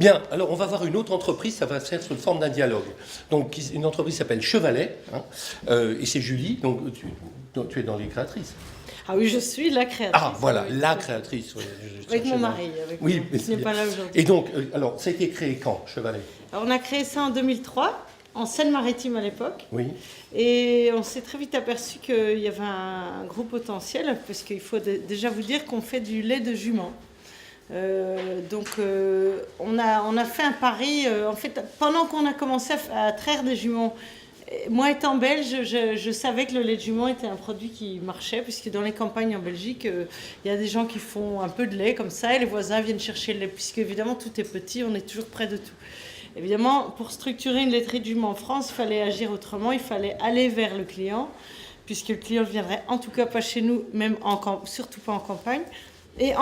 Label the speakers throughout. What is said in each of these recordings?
Speaker 1: Bien, alors on va voir une autre entreprise, ça va se faire sous forme d'un dialogue. Donc une entreprise s'appelle Chevalet, hein, et c'est Julie, donc tu es dans les créatrices.
Speaker 2: Ah oui, je suis la créatrice.
Speaker 1: Ah voilà,
Speaker 2: oui,
Speaker 1: la créatrice. Oui,
Speaker 2: avec mon mari.
Speaker 1: Oui, mais
Speaker 2: qui n'est pas là aujourd'hui.
Speaker 1: Et donc, alors, ça a été créé quand, Chevalet?
Speaker 2: Alors, on a créé ça en 2003, en Seine-Maritime à l'époque.
Speaker 1: Oui.
Speaker 2: Et on s'est très vite aperçu qu'il y avait un gros potentiel, parce qu'il faut déjà vous dire qu'on fait du lait de jument. On a fait un pari. En fait, pendant qu'on a commencé à traire des juments, moi étant belge, je savais que le lait de jument était un produit qui marchait, puisque dans les campagnes en Belgique, il y a des gens qui font un peu de lait comme ça, et les voisins viennent chercher le lait, puisque évidemment tout est petit, on est toujours près de tout. Évidemment, pour structurer une laiterie de jument en France, il fallait agir autrement, il fallait aller vers le client, puisque le client ne viendrait en tout cas pas chez nous, même surtout pas en campagne. Et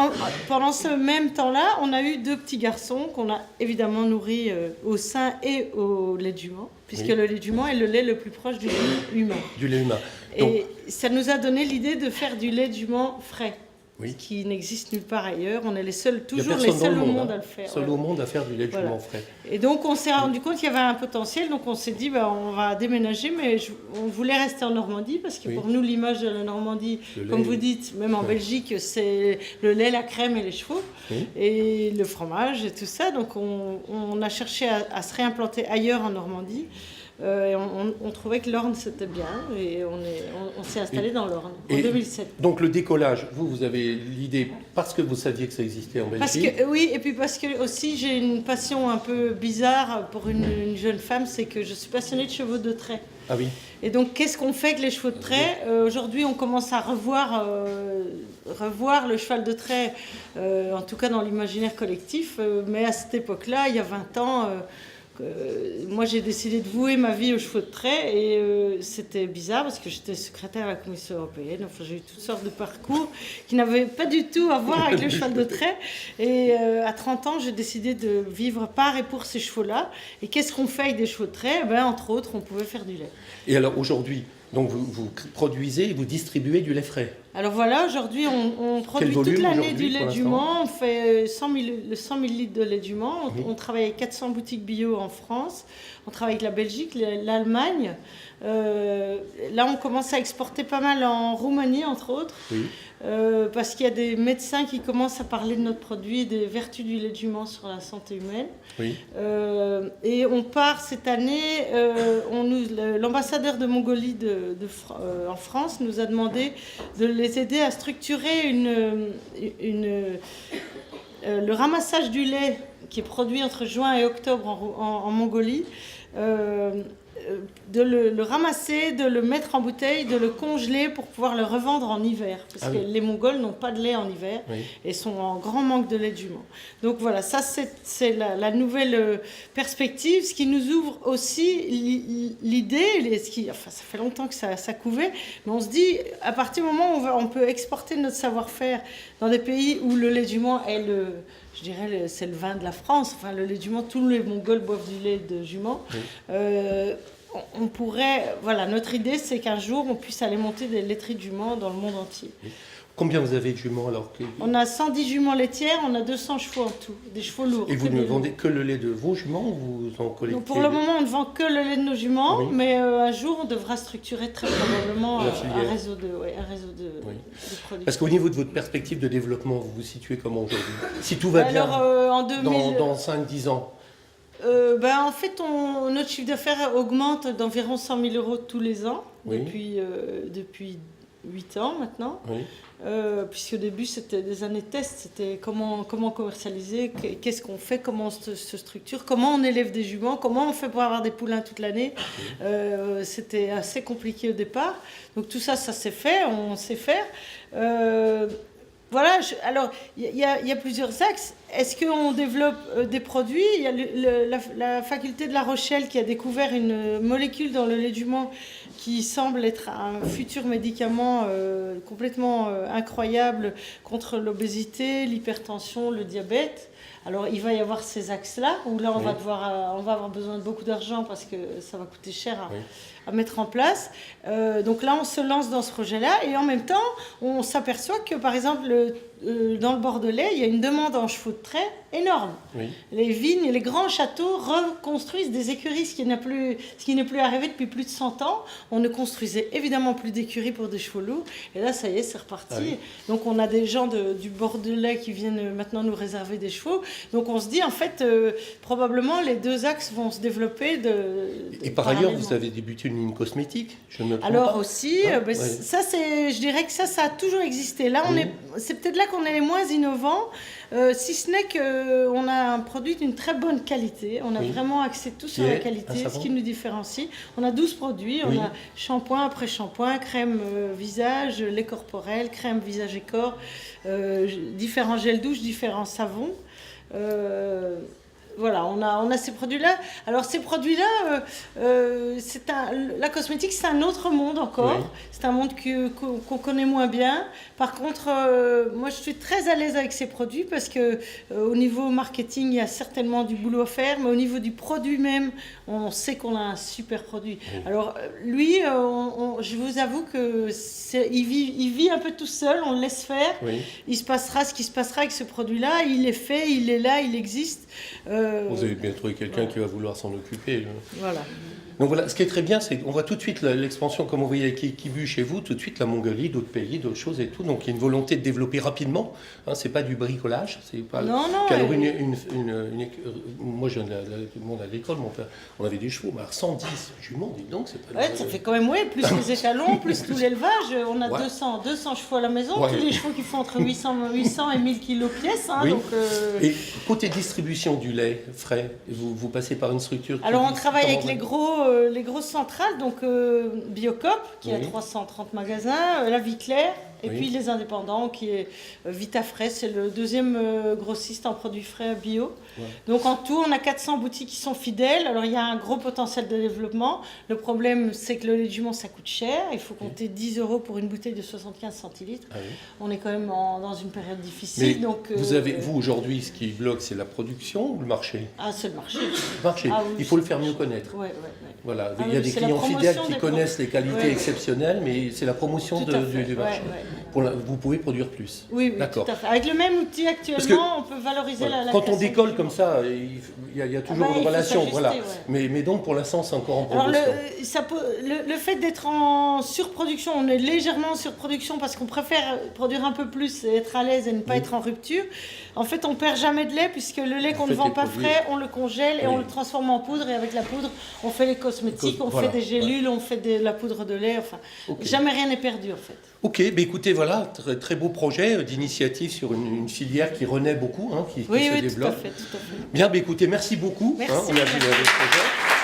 Speaker 2: pendant ce même temps-là, on a eu 2 petits garçons qu'on a évidemment nourris au sein et au lait de jument, puisque le lait de jument est le lait le plus proche du lait humain.
Speaker 1: Du lait humain.
Speaker 2: Donc, et ça nous a donné l'idée de faire du lait de jument frais, qui n'existe nulle part ailleurs. On est toujours les seuls au monde à le faire.
Speaker 1: Seul au monde à faire du lait de jument frais.
Speaker 2: Et donc on s'est rendu compte qu'il y avait un potentiel, donc on s'est dit on va déménager, mais on voulait rester en Normandie, parce que pour nous l'image de la Normandie, comme vous dites, même en Belgique, c'est le lait, la crème et les chevaux, et le fromage et tout ça. Donc on a cherché à se réimplanter ailleurs en Normandie. Et on trouvait que l'Orne c'était bien, et on s'est installé dans l'Orne en 2007.
Speaker 1: Donc le décollage, vous avez l'idée parce que vous saviez que ça existait en Belgique.
Speaker 2: Oui, et puis parce que aussi j'ai une passion un peu bizarre pour une jeune femme, c'est que je suis passionnée de chevaux de trait.
Speaker 1: Ah oui.
Speaker 2: Et donc qu'est-ce qu'on fait avec les chevaux de trait? Aujourd'hui on commence à revoir le cheval de trait, en tout cas dans l'imaginaire collectif, mais à cette époque-là, il y a 20 ans... moi j'ai décidé de vouer ma vie aux chevaux de trait, et c'était bizarre parce que j'étais secrétaire à la Commission européenne. Enfin, j'ai eu toutes sortes de parcours qui n'avaient pas du tout à voir avec le cheval de trait, et à 30 ans j'ai décidé de vivre par et pour ces chevaux-là. Et qu'est-ce qu'on fait avec des chevaux de trait? Entre autres, on pouvait faire du lait.
Speaker 1: Et alors aujourd'hui, donc vous produisez et vous distribuez du lait frais?
Speaker 2: Alors voilà, aujourd'hui on produit toute l'année du lait de jument. On fait 100 000 litres de lait de jument. On travaille avec 400 boutiques bio en France. On travaille avec la Belgique, l'Allemagne. Là on commence à exporter pas mal en Roumanie entre autres. Parce qu'il y a des médecins qui commencent à parler de notre produit et des vertus du lait de jument sur la santé humaine. Et on part cette année, l'ambassadeur de Mongolie en France nous a demandé de les aider à structurer le ramassage du lait qui est produit entre juin et octobre en Mongolie. De le ramasser, de le mettre en bouteille, de le congeler pour pouvoir le revendre en hiver. Parce que les Mongols n'ont pas de lait en hiver et sont en grand manque de lait de jument. Donc voilà, ça c'est la nouvelle perspective, ce qui nous ouvre aussi l'idée, ça fait longtemps que ça couvait, mais on se dit, à partir du moment où on peut exporter notre savoir-faire dans des pays où le lait de jument est je dirais, c'est le vin de la France. Enfin, le lait de jument, tous les Mongols boivent du lait de jument. On pourrait... Voilà, notre idée, c'est qu'un jour, on puisse aller monter des laiteries de juments dans le monde entier.
Speaker 1: Combien vous avez de juments alors?
Speaker 2: On a 110 juments laitières, on a 200 chevaux en tout, des chevaux lourds.
Speaker 1: Et vous ne vendez que le lait de vos juments ou vous en collectez?
Speaker 2: Donc pour le moment, on ne vend que le lait de nos juments, mais un jour, on devra structurer très probablement un réseau de produits.
Speaker 1: Parce qu'au niveau de votre perspective de développement, vous vous situez comment aujourd'hui? Si tout va bien,
Speaker 2: en 2000...
Speaker 1: dans 5-10 ans?
Speaker 2: En fait, notre chiffre d'affaires augmente d'environ 100 000 € tous les ans, depuis 8 ans maintenant. Puisqu'au début, c'était des années de test, c'était comment commercialiser, qu'est-ce qu'on fait, comment on se structure, comment on élève des juments, comment on fait pour avoir des poulains toute l'année. C'était assez compliqué au départ. Donc tout ça, ça s'est fait, on sait faire. Voilà, alors il y a plusieurs axes. Est-ce qu'on développe des produits? Il y a la faculté de La Rochelle qui a découvert une molécule dans le lait de jument qui semble être un futur médicament complètement incroyable contre l'obésité, l'hypertension, le diabète. Alors il va y avoir ces axes-là où là on va avoir besoin de beaucoup d'argent parce que ça va coûter cher à mettre en place. Donc là on se lance dans ce projet-là et en même temps on s'aperçoit que par exemple dans le Bordelais il y a une demande en chevaux de de trait énormes.
Speaker 1: Oui.
Speaker 2: Les vignes et les grands châteaux reconstruisent des écuries, ce qui n'est plus arrivé depuis plus de 100 ans. On ne construisait évidemment plus d'écuries pour des chevaux lourds. Et là, ça y est, c'est reparti.
Speaker 1: Ah oui.
Speaker 2: Donc on a des gens du Bordelais qui viennent maintenant nous réserver des chevaux. Donc on se dit, en fait, probablement les deux axes vont se développer
Speaker 1: Et par ailleurs, vous avez débuté une ligne cosmétique, je ne me trompe
Speaker 2: alors
Speaker 1: pas.
Speaker 2: aussi,
Speaker 1: Ouais.
Speaker 2: ça je dirais que ça a toujours existé. Là,
Speaker 1: Oui.
Speaker 2: c'est peut-être là qu'on est les moins innovants, si ce n'est qu'on a un produit d'une très bonne qualité. On a
Speaker 1: Oui.
Speaker 2: vraiment axé tout sur
Speaker 1: Qui
Speaker 2: la
Speaker 1: est un
Speaker 2: qualité, ce
Speaker 1: savon
Speaker 2: qui nous différencie. On a 12 produits,
Speaker 1: Oui.
Speaker 2: on a shampoing après shampoing, crème visage, lait corporel, crème visage et corps, différents gels douche, différents savons. Voilà, on a ces produits-là. Alors ces produits-là, la cosmétique, c'est un autre monde encore.
Speaker 1: Oui.
Speaker 2: C'est un monde qu'on connaît moins bien. Par contre, moi, je suis très à l'aise avec ces produits parce que au niveau marketing, il y a certainement du boulot à faire, mais au niveau du produit même, on sait qu'on a un super produit.
Speaker 1: Oui.
Speaker 2: Alors lui, je vous avoue que il vit un peu tout seul. On le laisse faire.
Speaker 1: Oui.
Speaker 2: Il se passera ce qui se passera avec ce produit-là. Il est fait, il est là, il existe.
Speaker 1: Vous avez bien trouvé quelqu'un qui va vouloir s'en occuper.
Speaker 2: Voilà.
Speaker 1: Donc voilà, ce qui est très bien, c'est qu'on voit tout de suite l'expansion, comme vous voyez avec Kibu chez vous, tout de suite la Mongolie, d'autres pays, d'autres choses et tout. Donc il y a une volonté de développer rapidement. Hein, c'est pas du bricolage, c'est pas.
Speaker 2: Non, non.
Speaker 1: Alors moi, je viens tout le monde à l'école, mon père, on avait des chevaux, mais alors 110 juments, dis donc, c'est pas.
Speaker 2: Ouais, ça fait quand même, plus les étalons, plus tout l'élevage. On a
Speaker 1: Ouais.
Speaker 2: 200 chevaux à la maison,
Speaker 1: Ouais.
Speaker 2: tous les chevaux qui font entre 800 et 1000 kilos pièce. Hein,
Speaker 1: Oui.
Speaker 2: donc,
Speaker 1: Et côté distribution du lait frais, vous passez par une structure.
Speaker 2: alors on travaille avec
Speaker 1: comment
Speaker 2: les grosses centrales, donc Biocop qui a
Speaker 1: Oui.
Speaker 2: 330 magasins, La Vie Claire, et
Speaker 1: Oui.
Speaker 2: puis les indépendants qui est Vitafrais, c'est le deuxième grossiste en produits frais bio.
Speaker 1: Ouais.
Speaker 2: Donc en tout, on a 400 boutiques qui sont fidèles. Alors il y a un gros potentiel de développement. Le problème, c'est que le lait de jument, ça coûte cher. Il faut compter 10 € pour une bouteille de 75 centilitres.
Speaker 1: Ah oui.
Speaker 2: On est quand même dans une période
Speaker 1: Mais
Speaker 2: difficile. Donc,
Speaker 1: vous aujourd'hui, ce qui bloque, c'est la production ou le marché?
Speaker 2: Ah, c'est le marché.
Speaker 1: Le marché.
Speaker 2: Ah oui,
Speaker 1: il faut le faire mieux connaître.
Speaker 2: Ouais.
Speaker 1: Voilà,
Speaker 2: Ah
Speaker 1: il y a
Speaker 2: oui,
Speaker 1: des
Speaker 2: c'est la
Speaker 1: clients
Speaker 2: promotion
Speaker 1: fidèles qui
Speaker 2: des
Speaker 1: connaissent les qualités
Speaker 2: Ouais.
Speaker 1: exceptionnelles, mais c'est la promotion
Speaker 2: Tout à fait.
Speaker 1: du marché.
Speaker 2: Ouais.
Speaker 1: Vous pouvez produire plus.
Speaker 2: Oui,
Speaker 1: D'accord.
Speaker 2: tout à fait. Avec le même outil actuellement,
Speaker 1: que,
Speaker 2: on peut valoriser
Speaker 1: Voilà.
Speaker 2: la
Speaker 1: Quand on
Speaker 2: création
Speaker 1: décolle
Speaker 2: du
Speaker 1: comme
Speaker 2: jument.
Speaker 1: ça, il y a toujours
Speaker 2: bah,
Speaker 1: une
Speaker 2: il faut
Speaker 1: relation.
Speaker 2: s'ajuster,
Speaker 1: Voilà.
Speaker 2: ouais.
Speaker 1: Mais donc pour l'instant, c'est encore en
Speaker 2: Alors
Speaker 1: promotion.
Speaker 2: le fait d'être en surproduction, on est légèrement en surproduction parce qu'on préfère produire un peu plus et être à l'aise et ne pas
Speaker 1: Oui.
Speaker 2: être en rupture. En fait, on perd jamais de lait puisque le lait
Speaker 1: En
Speaker 2: qu'on
Speaker 1: fait,
Speaker 2: ne vend
Speaker 1: les
Speaker 2: pas
Speaker 1: produits-
Speaker 2: frais, on le congèle et
Speaker 1: Oui.
Speaker 2: on le transforme en poudre. Et avec la poudre, on fait les cosmétiques, on
Speaker 1: Voilà.
Speaker 2: fait des gélules, on fait de la poudre de lait. Enfin,
Speaker 1: Ok.
Speaker 2: jamais rien n'est perdu en fait.
Speaker 1: Ok, ben écoutez, voilà, très, très beau projet d'initiative sur une filière qui renaît beaucoup, hein, qui
Speaker 2: Oui,
Speaker 1: se
Speaker 2: oui, tout à
Speaker 1: développe.
Speaker 2: fait, tout à fait.
Speaker 1: Bien, ben écoutez, merci beaucoup.
Speaker 2: Merci.
Speaker 1: On a vu le projet.